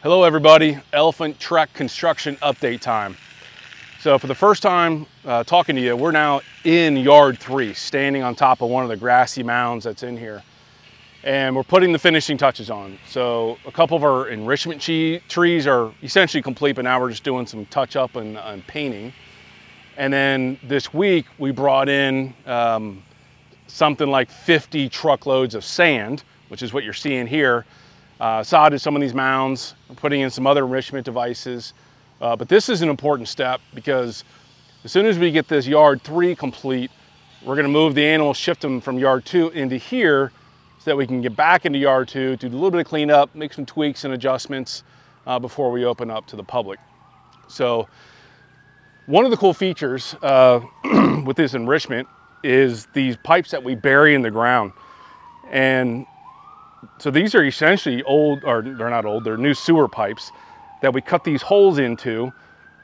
Hello everybody, Elephant Trek construction update time. So for the first time talking to you, we're now in yard 3, standing on top of one of the grassy mounds that's in here. And we're putting the finishing touches on. So a couple of our enrichment trees are essentially complete, but now we're just doing some touch up and painting. And then this week we brought in something like 50 truckloads of sand, which is what you're seeing here. Sodded some of these mounds, putting in some other enrichment devices. But this is an important step because as soon as we get this yard 3 complete, we're gonna move the animals, shift them from yard 2 into here so that we can get back into yard 2, do a little bit of cleanup, make some tweaks and adjustments before we open up to the public. So one of the cool features with this enrichment is these pipes that we bury in the ground. And so these are essentially old, or they're not old, they're new sewer pipes that we cut these holes into,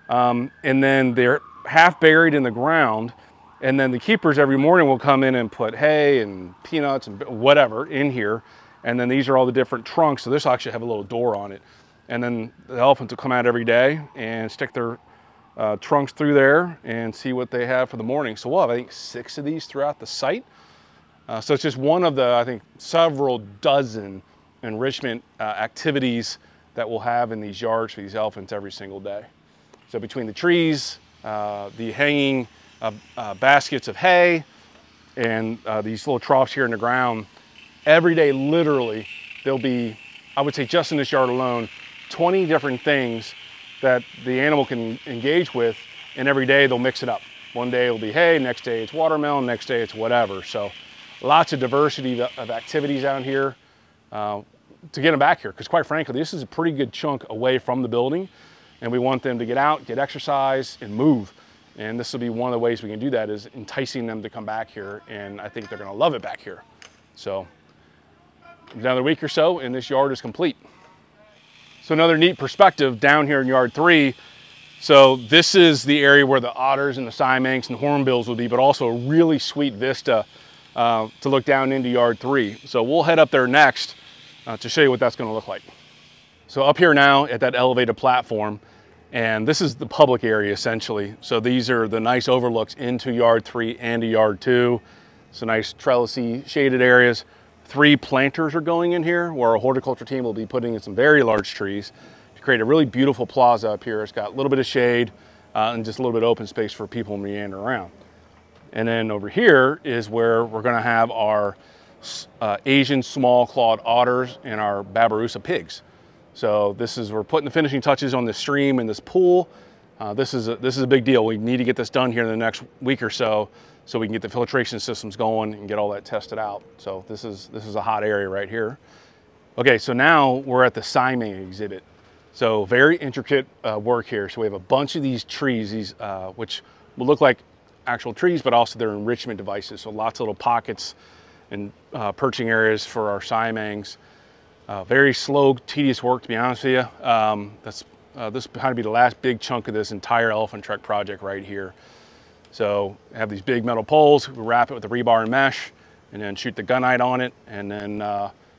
and then they're half buried in the ground. And then the keepers every morning will come in and put hay and peanuts and whatever in here. And then these are all the different trunks. So this will actually have a little door on it. And then the elephants will come out every day and stick their trunks through there and see what they have for the morning. So we'll have, I think, 6 of these throughout the site. So it's just one of the, I think, several dozen enrichment activities that we'll have in these yards for these elephants every single day. So between the trees, the hanging baskets of hay, and these little troughs here in the ground, every day, literally, there'll be, I would say just in this yard alone, 20 different things that the animal can engage with, and every day they'll mix it up. One day it'll be hay, next day it's watermelon, next day it's whatever. So lots of diversity of activities out here to get them back here, because quite frankly, this is a pretty good chunk away from the building, and we want them to get out, get exercise, and move. And this will be one of the ways we can do that, is enticing them to come back here, and I think they're gonna love it back here. So another week or so and this yard is complete. So another neat perspective down here in yard 3. So this is the area where the otters and the siamanks and hornbills will be, but also a really sweet vista to look down into yard 3. So we'll head up there next to show you what that's gonna look like. So up here now at that elevated platform, and this is the public area essentially. So these are the nice overlooks into yard 3 and to yard 2. So nice trellisy shaded areas. 3 planters are going in here where our horticulture team will be putting in some very large trees to create a really beautiful plaza up here. It's got a little bit of shade and just a little bit of open space for people to meander around. And then over here is where we're gonna have our Asian small clawed otters and our Babirusa pigs. So this is, we're putting the finishing touches on this stream and this pool. This is a big deal. We need to get this done here in the next week or so we can get the filtration systems going and get all that tested out. So this is a hot area right here. Okay, so now we're at the Siamang exhibit. So very intricate work here. So we have a bunch of these trees, which will look like actual trees, but also they're enrichment devices. So lots of little pockets and perching areas for our Siamangs. Very slow, tedious work, to be honest with you. This will kind of be the last big chunk of this entire Elephant Trek project right here. So have these big metal poles, we wrap it with the rebar and mesh, and then shoot the gunite on it, and then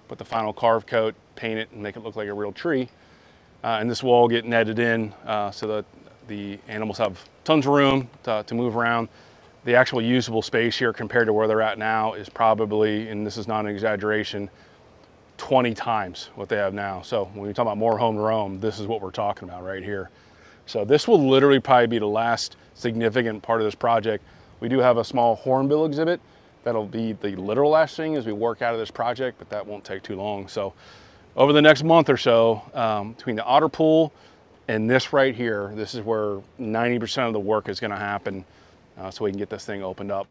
put the final carve coat, paint it, and make it look like a real tree. And this will all get netted in so that the animals have tons of room to move around. The actual usable space here compared to where they're at now is probably, and this is not an exaggeration, 20 times what they have now. So when we talk about more home to roam, this is what we're talking about right here. So this will literally probably be the last significant part of this project. We do have a small hornbill exhibit. That'll be the literal last thing as we work out of this project, but that won't take too long. So over the next month or so, between the otter pool and this right here, this is where 90% of the work is gonna happen so we can get this thing opened up.